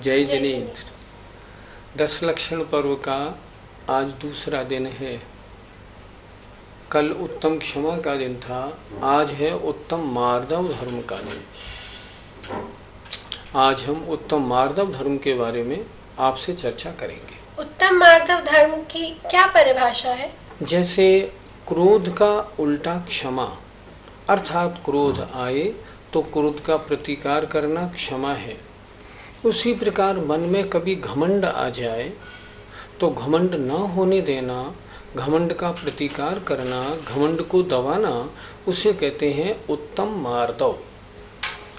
जय जिनेन्द्र। 10 लक्षण पर्व का आज दूसरा दिन है। कल उत्तम क्षमा का दिन था, आज है उत्तम मार्दव धर्म का दिन। आज हम उत्तम मार्दव धर्म के बारे में आपसे चर्चा करेंगे। उत्तम मार्दव धर्म की क्या परिभाषा है? जैसे क्रोध का उल्टा क्षमा, अर्थात क्रोध आए तो क्रोध का प्रतिकार करना क्षमा है। उसी प्रकार मन में कभी घमंड आ जाए तो घमंड न होने देना, घमंड का प्रतिकार करना, घमंड को दबाना, उसे कहते हैं उत्तम मार्दव।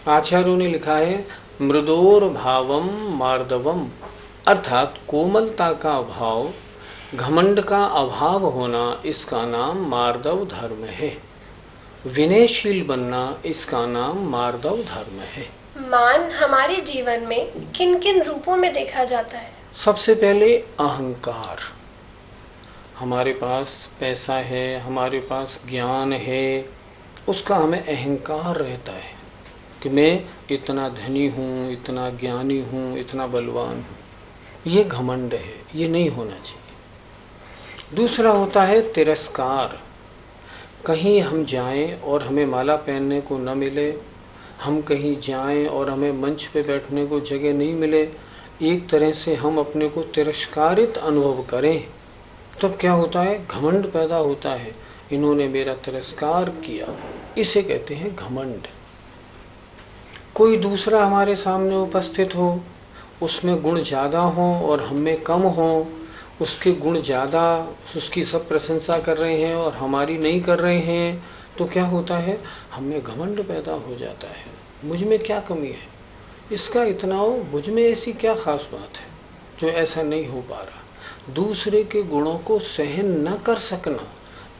आचार्यों ने लिखा है मृदोर भावम मार्दवम, अर्थात कोमलता का अभाव, घमंड का अभाव होना, इसका नाम मार्दव धर्म है। विनयशील बनना, इसका नाम मार्दव धर्म है। मान हमारे जीवन में किन किन रूपों में देखा जाता है? सबसे पहले अहंकार। हमारे पास पैसा है, हमारे पास ज्ञान है, उसका हमें अहंकार रहता है कि मैं इतना धनी हूँ, इतना ज्ञानी हूँ, इतना बलवान हूँ। ये घमंड है, ये नहीं होना चाहिए। दूसरा होता है तिरस्कार। कहीं हम जाएं और हमें माला पहनने को न मिले, हम कहीं जाएं और हमें मंच पे बैठने को जगह नहीं मिले, एक तरह से हम अपने को तिरस्कारित अनुभव करें, तब क्या होता है? घमंड पैदा होता है। इन्होंने मेरा तिरस्कार किया, इसे कहते हैं घमंड। कोई दूसरा हमारे सामने उपस्थित हो, उसमें गुण ज़्यादा हो और हम में कम हो, उसके गुण ज़्यादा, उसकी सब प्रशंसा कर रहे हैं और हमारी नहीं कर रहे हैं, तो क्या होता है? हमें घमंड पैदा हो जाता है। मुझ में क्या कमी है, इसका इतना हो, मुझ में ऐसी क्या खास बात है जो ऐसा नहीं हो पा रहा। दूसरे के गुणों को सहन न कर सकना,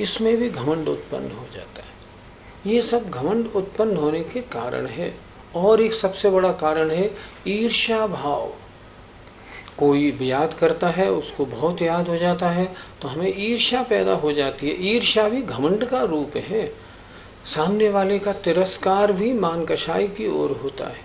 इसमें भी घमंड उत्पन्न हो जाता है। ये सब घमंड उत्पन्न होने के कारण है। और एक सबसे बड़ा कारण है ईर्ष्या भाव। कोई याद करता है, उसको बहुत याद हो जाता है, तो हमें ईर्ष्या पैदा हो जाती है। ईर्ष्या भी घमंड का रूप है। सामने वाले का तिरस्कार भी मान कषाय की ओर होता है।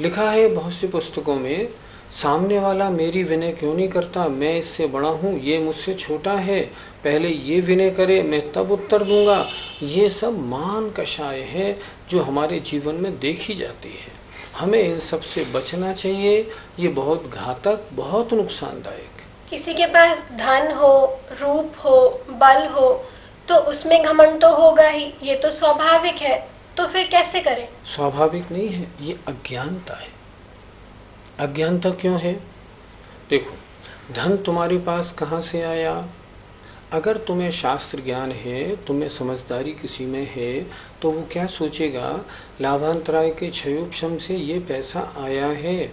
लिखा है बहुत सी पुस्तकों में, सामने वाला मेरी विनय क्यों नहीं करता, मैं इससे बड़ा हूँ, ये मुझसे छोटा है, पहले ये विनय करे, मैं तब उत्तर दूंगा। ये सब मान कषाय है जो हमारे जीवन में देखी जाती है। हमें इन सब से बचना चाहिए। ये बहुत घातक, बहुत नुकसानदायक। किसी के पास धन हो, रूप हो, बल हो, तो उसमें घमंड तो होगा ही, ये तो स्वाभाविक है। तो फिर कैसे करें? स्वाभाविक नहीं है, ये अज्ञानता है। अज्ञानता क्यों है? देखो, धन तुम्हारे पास कहाँ से आया? अगर तुम्हें शास्त्र ज्ञान है, तुम्हें समझदारी किसी में है, तो वो क्या सोचेगा? लाभांतराय के क्षयोपशम से ये पैसा आया है।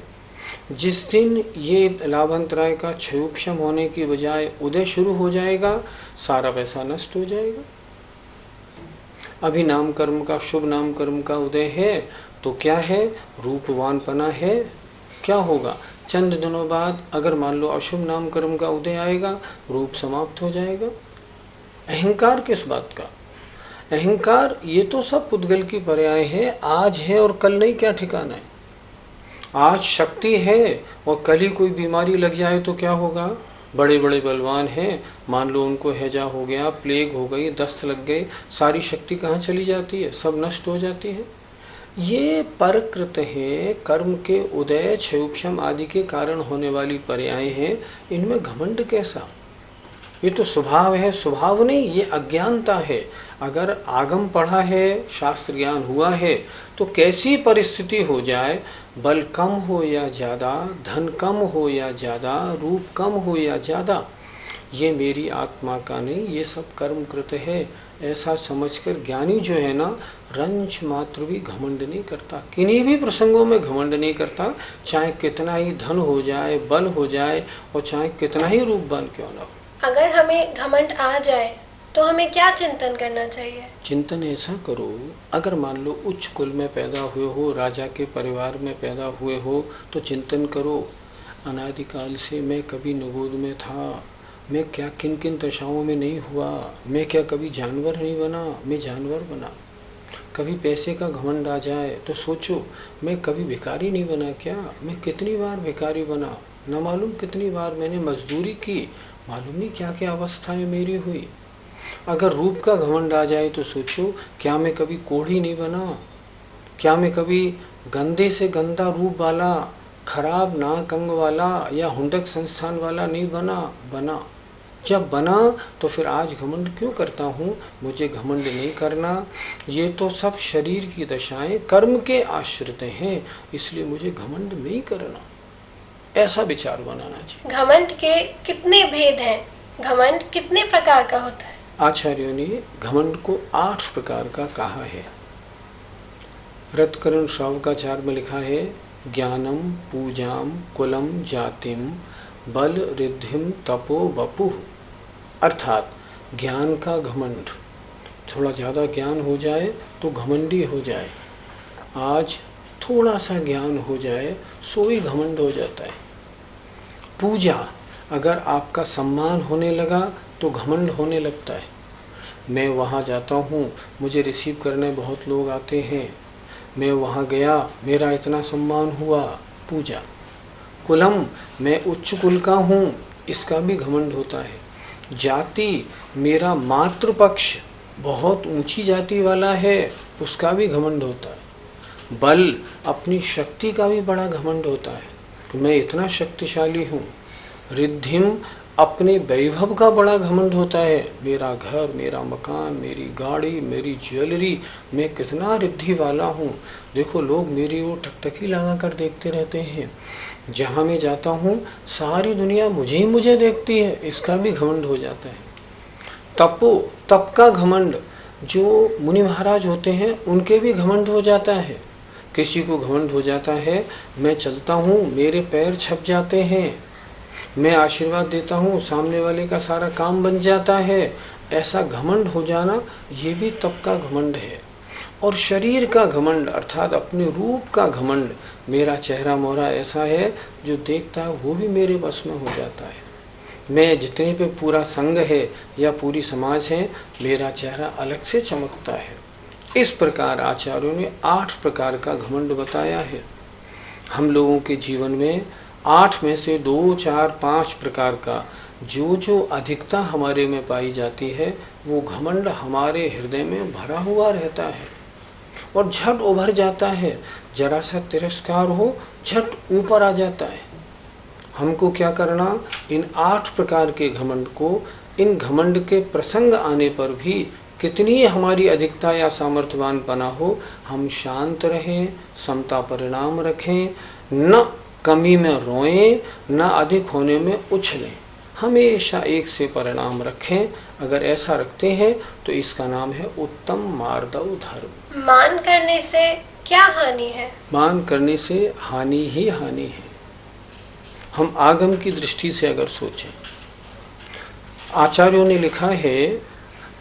जिस दिन ये लाभांतराय का क्षयोपशम होने की बजाय उदय शुरू हो जाएगा, सारा पैसा नष्ट हो जाएगा। अभी नाम कर्म का, शुभ नाम कर्म का उदय है तो क्या है? रूपवानपना है। क्या होगा? चंद दिनों बाद अगर मान लो अशुभ नाम कर्म का उदय आएगा, रूप समाप्त हो जाएगा। अहंकार किस बात का? अहंकार ये तो सब पुद्गल की पर्याय है। आज है और कल नहीं, क्या ठिकाना है? आज शक्ति है और कल ही कोई बीमारी लग जाए तो क्या होगा? बड़े बड़े बलवान हैं, मान लो उनको हैजा हो गया, प्लेग हो गई, दस्त लग गए, सारी शक्ति कहाँ चली जाती है? सब नष्ट हो जाती है। ये परकृत है, कर्म के उदय, क्षयोपशम आदि के कारण होने वाली पर्याय हैं। इनमें घमंड कैसा? ये तो स्वभाव है, स्वभाव नहीं, ये अज्ञानता है। अगर आगम पढ़ा है, शास्त्र ज्ञान हुआ है, तो कैसी परिस्थिति हो जाए, बल कम हो या ज़्यादा, धन कम हो या ज़्यादा, रूप कम हो या ज़्यादा, ये मेरी आत्मा का नहीं, ये सब कर्मकृत है, ऐसा समझकर ज्ञानी जो है ना, रंच मात्र भी घमंड नहीं करता। किन्हीं भी प्रसंगों में घमंड नहीं करता, चाहे कितना ही धन हो जाए, बल हो जाए, और चाहे कितना ही रूपवान क्यों ना हो। अगर हमें घमंड आ जाए तो हमें क्या चिंतन करना चाहिए? चिंतन ऐसा करो, अगर मान लो उच्च कुल में पैदा हुए हो, राजा के परिवार में पैदा हुए हो, तो चिंतन करो, अनादिकाल से मैं कभी निगोद में था, मैं क्या किन किन दशाओं में नहीं हुआ, मैं क्या कभी जानवर नहीं बना, मैं जानवर बना। कभी पैसे का घमंड आ जाए तो सोचो, मैं कभी भिखारी नहीं बना क्या? मैं कितनी बार भिखारी बना, न मालूम कितनी बार मैंने मजदूरी की, मालूम नहीं क्या क्या अवस्थाएं मेरी हुई। अगर रूप का घमंड आ जाए तो सोचो, क्या मैं कभी कोढ़ी नहीं बना? क्या मैं कभी गंदे से गंदा रूप वाला, खराब नाक अंग वाला या हुंडक संस्थान वाला नहीं बना। जब बना तो फिर आज घमंड क्यों करता हूँ? मुझे घमंड नहीं करना। ये तो सब शरीर की दशाएं कर्म के आश्रित हैं, इसलिए मुझे घमंड नहीं करना। ऐसा विचार बनाना चाहिए। घमंड के कितने भेद हैं? घमंड कितने प्रकार का होता है? आचार्यों ने घमंड को 8 प्रकार का कहा है। रत्करण श्रावकाचार्य में लिखा है, ज्ञानम पूजाम कुलम जातिम बल रिद्धिम तपो वपुः। अर्थात ज्ञान का घमंड, थोड़ा ज़्यादा ज्ञान हो जाए तो घमंडी हो जाए, आज थोड़ा सा ज्ञान हो जाए सो ही घमंड हो जाता है। पूजा, अगर आपका सम्मान होने लगा तो घमंड होने लगता है। मैं वहाँ जाता हूँ, मुझे रिसीव करने बहुत लोग आते हैं, मैं वहाँ गया, मेरा इतना सम्मान हुआ, पूजा। कुलम, मैं उच्च कुल का हूँ, इसका भी घमंड होता है। जाति, मेरा मातृपक्ष बहुत ऊंची जाति वाला है, उसका भी घमंड होता है। बल, अपनी शक्ति का भी बड़ा घमंड होता है कि मैं इतना शक्तिशाली हूँ। रिद्धिम, अपने वैभव का बड़ा घमंड होता है, मेरा घर, मेरा मकान, मेरी गाड़ी, मेरी ज्वेलरी, मैं कितना रिद्धि वाला हूँ। देखो, लोग मेरी ओर टकटकी लगा कर देखते रहते हैं, जहाँ मैं जाता हूँ सारी दुनिया मुझे देखती है, इसका भी घमंड हो जाता है। तपो, तप का घमंड, जो मुनि महाराज होते हैं उनके भी घमंड हो जाता है। किसी को घमंड हो जाता है, मैं चलता हूँ मेरे पैर छप जाते हैं, मैं आशीर्वाद देता हूँ सामने वाले का सारा काम बन जाता है, ऐसा घमंड हो जाना ये भी तप का घमंड है। और शरीर का घमंड अर्थात अपने रूप का घमंड, मेरा चेहरा मोहरा ऐसा है जो देखता है वो भी मेरे बस में हो जाता है। मैं जितने पे पूरा संघ है या पूरी समाज है, मेरा चेहरा अलग से चमकता है। इस प्रकार आचार्यों ने 8 प्रकार का घमंड बताया है। हम लोगों के जीवन में 8 में से 2, 4, 5 प्रकार का जो अधिकता हमारे में पाई जाती है, वो घमंड हमारे हृदय में भरा हुआ रहता है और झट उभर जाता है। जरा सा तिरस्कार हो, झट ऊपर आ जाता है। हमको क्या करना, इन 8 प्रकार के घमंड को, इन घमंड के प्रसंग आने पर भी कितनी हमारी अधिकता या सामर्थ्यवान बना हो, हम शांत रहें, समता परिणाम रखें, न कमी में रोएं, न अधिक होने में उछलें, हमेशा एक से परिणाम रखें। अगर ऐसा रखते हैं तो इसका नाम है उत्तम मार्दव धर्म। मान करने से क्या हानि है? मान करने से हानि ही हानि है। हम आगम की दृष्टि से अगर सोचें, आचार्यों ने लिखा है,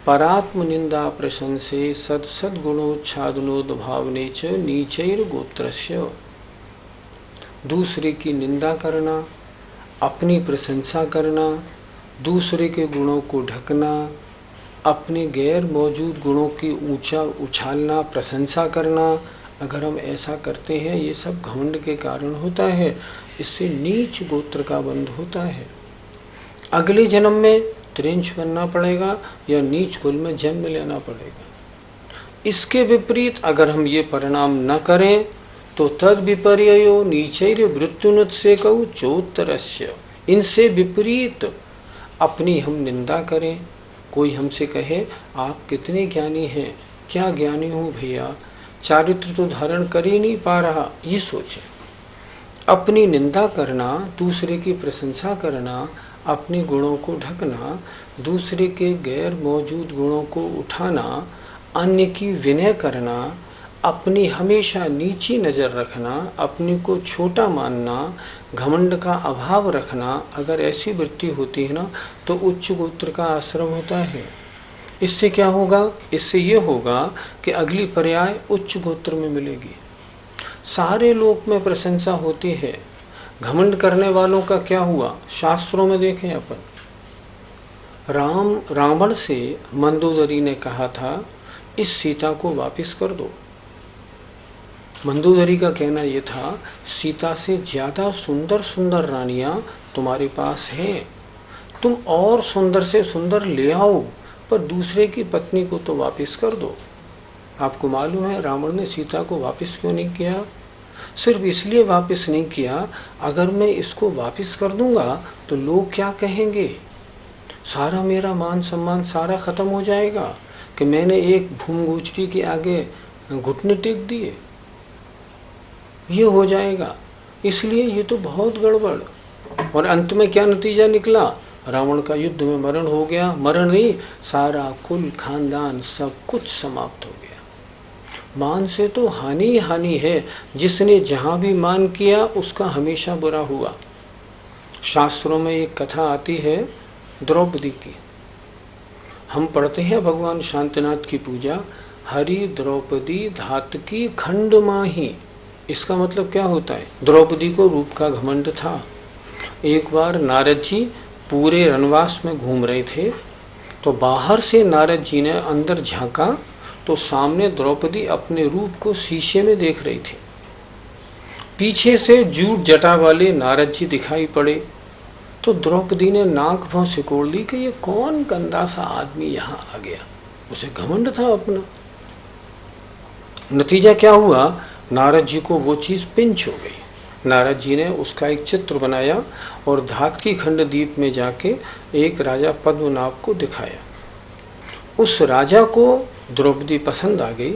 परात्म निंदा प्रशंसे सद्गुणोच्छादनोद्भावने च नीचैर गोत्रस्य। दूसरे की निंदा करना, अपनी प्रशंसा करना, दूसरे के गुणों को ढकना, अपने गैर मौजूद गुणों की ऊंचा उछालना, प्रशंसा करना, अगर हम ऐसा करते हैं, ये सब घमंड के कारण होता है। इससे नीच गोत्र का बंध होता है। अगले जन्म में त्रिंच बनना पड़ेगा या नीच कुल में जन्म लेना पड़ेगा। इसके विपरीत अगर हम ये परिणाम न करें तो तद विपर्यो नीचैर वृत्युनुत्सेकौ चोत्तरस्य। इनसे विपरीत अपनी हम निंदा करें, कोई हमसे कहे आप कितने ज्ञानी हैं, क्या ज्ञानी हूँ भैया, चारित्र तो धारण कर ही नहीं पा रहा, ये सोचें। अपनी निंदा करना, दूसरे की प्रशंसा करना, अपने गुणों को ढकना, दूसरे के गैर मौजूद गुणों को उठाना, अन्य की विनय करना, अपनी हमेशा नीची नज़र रखना, अपने को छोटा मानना, घमंड का अभाव रखना, अगर ऐसी वृत्ति होती है ना तो उच्च गोत्र का आश्रम होता है। इससे क्या होगा, इससे ये होगा कि अगली पर्याय उच्च गोत्र में मिलेगी। सारे लोक में प्रशंसा होती है, घमंड करने वालों का क्या हुआ, शास्त्रों में देखें अपन। रावण से मंदोदरी ने कहा था इस सीता को वापस कर दो। मंदोदरी का कहना यह था, सीता से ज़्यादा सुंदर सुंदर रानियां तुम्हारे पास हैं, तुम और सुंदर से सुंदर ले आओ, पर दूसरे की पत्नी को तो वापस कर दो। आपको मालूम है रावण ने सीता को वापस क्यों नहीं किया? सिर्फ इसलिए वापस नहीं किया, अगर मैं इसको वापस कर दूंगा तो लोग क्या कहेंगे, सारा मेरा मान सम्मान सारा ख़त्म हो जाएगा कि मैंने एक भूमगोचरी के आगे घुटने टेक दिए, ये हो जाएगा। इसलिए ये तो बहुत गड़बड़। और अंत में क्या नतीजा निकला? रावण का युद्ध में मरण हो गया। मरण नहीं, सारा कुल खानदान सब कुछ समाप्त हो गया। मान से तो हानि ही हानि है। जिसने जहाँ भी मान किया उसका हमेशा बुरा हुआ। शास्त्रों में एक कथा आती है द्रौपदी की। हम पढ़ते हैं भगवान शांतिनाथ की पूजा, हरि द्रौपदी धातकी खंड माही। इसका मतलब क्या होता है? द्रौपदी को रूप का घमंड था। एक बार नारद जी पूरे वनवास में घूम रहे थे, तो बाहर से नारद जी ने अंदर झांका तो सामने द्रौपदी अपने रूप को शीशे में देख रही थी। पीछे से जूट जटा वाले नारद जी दिखाई पड़े, तो द्रौपदी ने नाक भौं सिकोड़ ली कि ये कौन गंदा सा आदमी यहाँ आ गया। उसे घमंड था अपना। नतीजा क्या हुआ? नारद जी को वो चीज़ पिंच हो गई। नारद जी ने उसका एक चित्र बनाया और धातकी खंड द्वीप में जाके एक राजा पद्मनाभ को दिखाया। उस राजा को द्रौपदी पसंद आ गई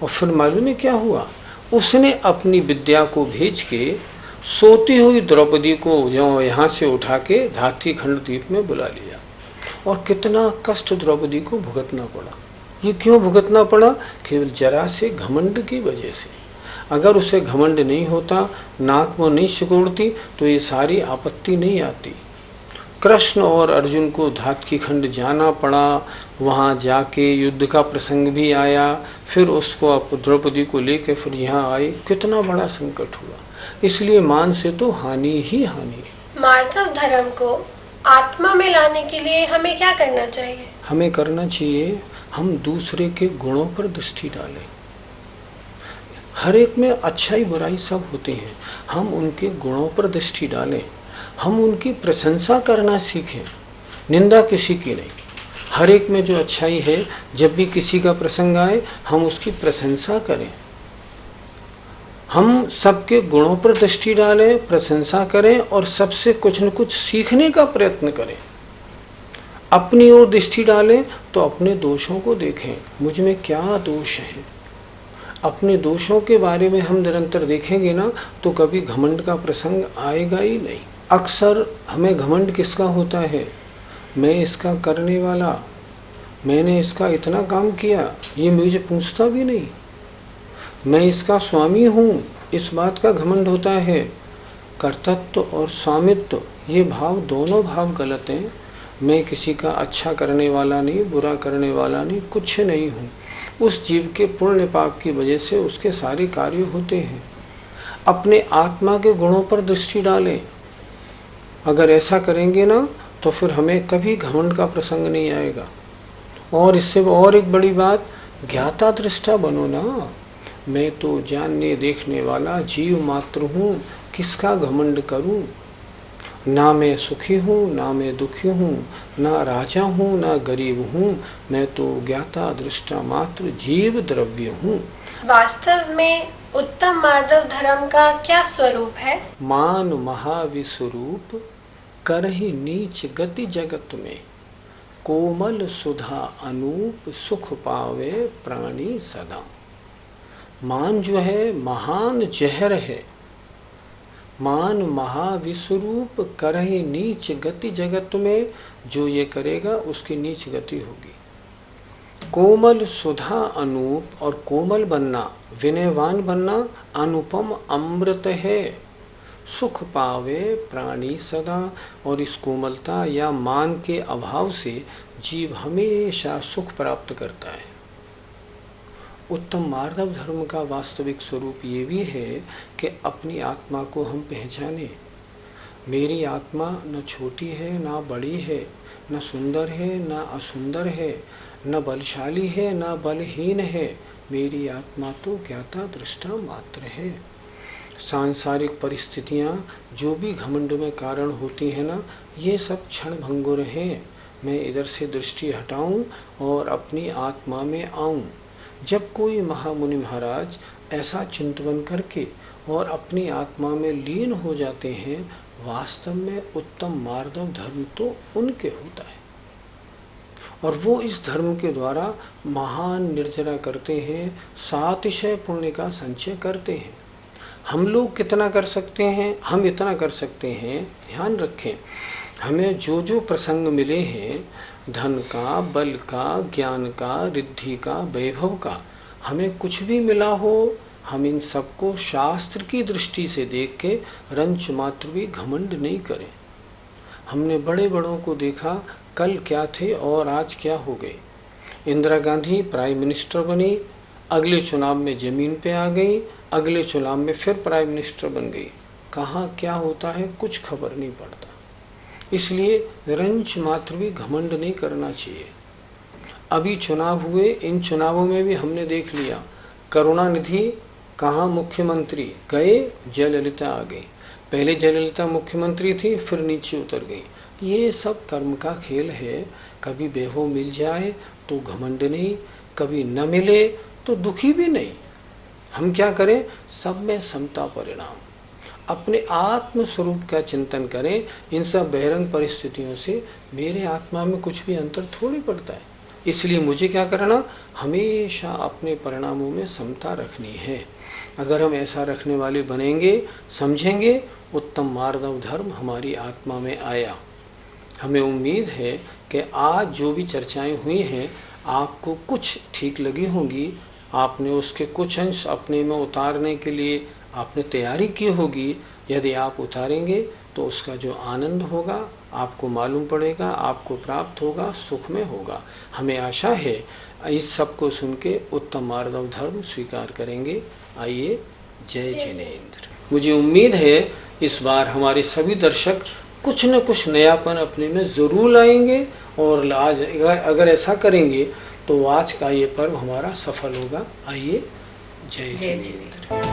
और फिर मालूम है क्या हुआ? उसने अपनी विद्या को भेज के सोती हुई द्रौपदी को जो यहाँ से उठा के धातकी खंड द्वीप में बुला लिया। और कितना कष्ट द्रौपदी को भुगतना पड़ा। ये क्यों भुगतना पड़ा? केवल जरा से घमंड की वजह से। अगर उसे घमंड नहीं होता, नाक में नहीं सिकोड़ती, तो ये सारी आपत्ति नहीं आती। कृष्ण और अर्जुन को धातकी खंड जाना पड़ा, वहाँ जाके युद्ध का प्रसंग भी आया, फिर उसको द्रौपदी को लेके फिर यहाँ आए। कितना बड़ा संकट हुआ। इसलिए मान से तो हानि ही हानि। मार्दव धर्म को आत्मा में लाने के लिए हमें क्या करना चाहिए? हमें करना चाहिए, हम दूसरे के गुणों पर दृष्टि डालें। हर एक में अच्छाई बुराई सब होती हैं, हम उनके गुणों पर दृष्टि डालें। हम उनकी प्रशंसा करना सीखें, निंदा किसी की नहीं। हर एक में जो अच्छाई है, जब भी किसी का प्रसंग आए हम उसकी प्रशंसा करें। हम सबके गुणों पर दृष्टि डालें, प्रशंसा करें और सबसे कुछ न कुछ सीखने का प्रयत्न करें। अपनी ओर दृष्टि डालें तो अपने दोषों को देखें, मुझ में क्या दोष है। अपने दोषों के बारे में हम निरंतर देखेंगे ना, तो कभी घमंड का प्रसंग आएगा ही नहीं। अक्सर हमें घमंड किसका होता है? मैं इसका करने वाला, मैंने इसका इतना काम किया, ये मुझे पूछता भी नहीं। मैं इसका स्वामी हूँ, इस बात का घमंड होता है। कर्तृत्व और स्वामित्व, ये भाव दोनों भाव गलत हैं। मैं किसी का अच्छा करने वाला नहीं, बुरा करने वाला नहीं, कुछ नहीं हूँ। उस जीव के पुण्य पाप की वजह से उसके सारे कार्य होते हैं। अपने आत्मा के गुणों पर दृष्टि डालें। अगर ऐसा करेंगे ना, तो फिर हमें कभी घमंड का प्रसंग नहीं आएगा। और इससे और एक बड़ी बात, ज्ञाता दृष्टा बनो ना। मैं तो जानने देखने वाला जीव मात्र हूँ, किसका घमंड करूँ। ना मैं सुखी हूँ, ना मैं दुखी हूँ, ना राजा हूँ, ना गरीब हूँ। मैं तो ज्ञाता दृष्टा मात्र जीव द्रव्य हूँ। वास्तव में उत्तम मार्दव धर्म का क्या स्वरूप है? मान महाविस्वरूप, करहि नीच गति जगत में, कोमल सुधा अनूप, सुख पावे प्राणी सदा। मान जो है महान जहर है। मान महाविस्वरूप, करहि नीच गति जगत में, जो ये करेगा उसकी नीच गति होगी। कोमल सुधा अनूप, और कोमल बनना, विनयवान बनना अनुपम अमृत है। सुख पावे प्राणी सदा, और इस कोमलता या मान के अभाव से जीव हमेशा सुख प्राप्त करता है। उत्तम मार्दव धर्म का वास्तविक स्वरूप ये भी है कि अपनी आत्मा को हम पहचानें। मेरी आत्मा न छोटी है ना बड़ी है, न सुंदर है ना असुंदर है। न बलशाली है न बलहीन है, मेरी आत्मा तो ज्ञाता दृष्टा मात्र है। सांसारिक परिस्थितियाँ जो भी घमंड में कारण होती हैं ना, ये सब क्षण भंगुर हैं। मैं इधर से दृष्टि हटाऊं और अपनी आत्मा में आऊं। जब कोई महामुनि महाराज ऐसा चिंतन करके और अपनी आत्मा में लीन हो जाते हैं, वास्तव में उत्तम मार्दव धर्म तो उनके होता है, और वो इस धर्म के द्वारा महान निर्जरा करते हैं, सातिशय पुण्य का संचय करते हैं। हम लोग कितना कर सकते हैं? हम इतना कर सकते हैं, ध्यान रखें, हमें जो जो प्रसंग मिले हैं, धन का, बल का, ज्ञान का, रिद्धि का, वैभव का, हमें कुछ भी मिला हो, हम इन सबको शास्त्र की दृष्टि से देख के रंच मात्र भी घमंड नहीं करें। हमने बड़े बड़ों को देखा, कल क्या थे और आज क्या हो गए। इंदिरा गांधी प्राइम मिनिस्टर बनी, अगले चुनाव में जमीन पे आ गई, अगले चुनाव में फिर प्राइम मिनिस्टर बन गई। कहाँ क्या होता है कुछ खबर नहीं पड़ता। इसलिए रंच मात्र भी घमंड नहीं करना चाहिए। अभी चुनाव हुए, इन चुनावों में भी हमने देख लिया, करुणानिधि कहाँ मुख्यमंत्री गए, जयललिता आ गई। पहले जयललिता मुख्यमंत्री थी, फिर नीचे उतर गई। ये सब कर्म का खेल है। कभी वैभव मिल जाए तो घमंड नहीं, कभी न मिले तो दुखी भी नहीं। हम क्या करें? सब में समता परिणाम, अपने आत्म स्वरूप का चिंतन करें। इन सब बहिरंग परिस्थितियों से मेरे आत्मा में कुछ भी अंतर थोड़ी पड़ता है। इसलिए मुझे क्या करना? हमेशा अपने परिणामों में समता रखनी है। अगर हम ऐसा रखने वाले बनेंगे, समझेंगे, उत्तम मार्दव धर्म हमारी आत्मा में आया। हमें उम्मीद है कि आज जो भी चर्चाएं हुई हैं आपको कुछ ठीक लगी होंगी। आपने उसके कुछ अंश अपने में उतारने के लिए आपने तैयारी की होगी। यदि आप उतारेंगे तो उसका जो आनंद होगा आपको मालूम पड़ेगा, आपको प्राप्त होगा, सुख में होगा। हमें आशा है इस सब को सुन के उत्तम मार्दव धर्म स्वीकार करेंगे। आइए, जय जिनेंद्र। मुझे उम्मीद है इस बार हमारे सभी दर्शक कुछ न कुछ नयापन अपने में ज़रूर लाएंगे, और आज अगर ऐसा करेंगे तो आज का ये पर्व हमारा सफल होगा। आइए, जय जिनेंद्र।